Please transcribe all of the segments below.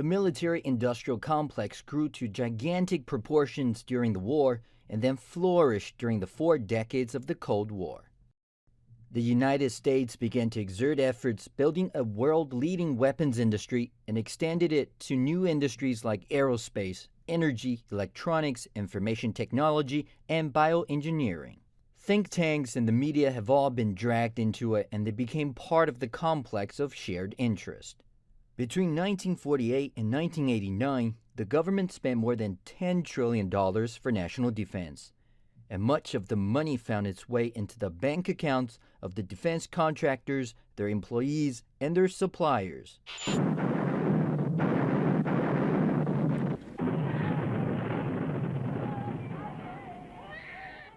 The military-industrial complex grew to gigantic proportions during the war and then flourished during the 4 decades of the Cold War. The United States began to exert efforts building a world-leading weapons industry and extended it to new industries like aerospace, energy, electronics, information technology, and bioengineering. Think tanks and the media have all been dragged into it, and they became part of the complex of shared interest. Between 1948 and 1989, the government spent more than $10 trillion for national defense, and much of the money found its way into the bank accounts of the defense contractors, their employees, and their suppliers.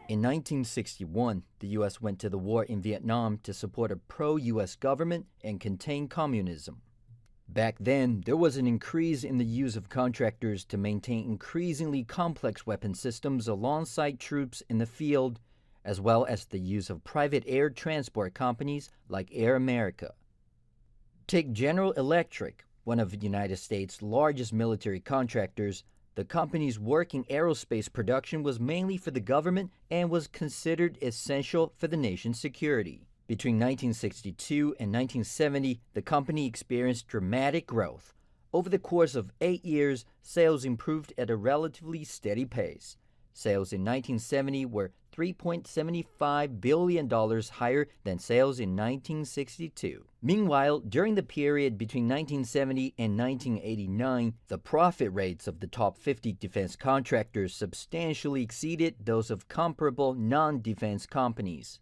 In 1961, the U.S. went to the war in Vietnam to support a pro-U.S. government and contain communism. Back then, there was an increase in the use of contractors to maintain increasingly complex weapon systems alongside troops in the field, as well as the use of private air transport companies like Air America. Take General Electric, one of the United States' largest military contractors. The company's work in aerospace production was mainly for the government and was considered essential for the nation's security. Between 1962 and 1970, the company experienced dramatic growth. Over the course of 8 years, sales improved at a relatively steady pace. Sales in 1970 were $3.75 billion higher than sales in 1962. Meanwhile, during the period between 1970 and 1989, the profit rates of the top 50 defense contractors substantially exceeded those of comparable non-defense companies.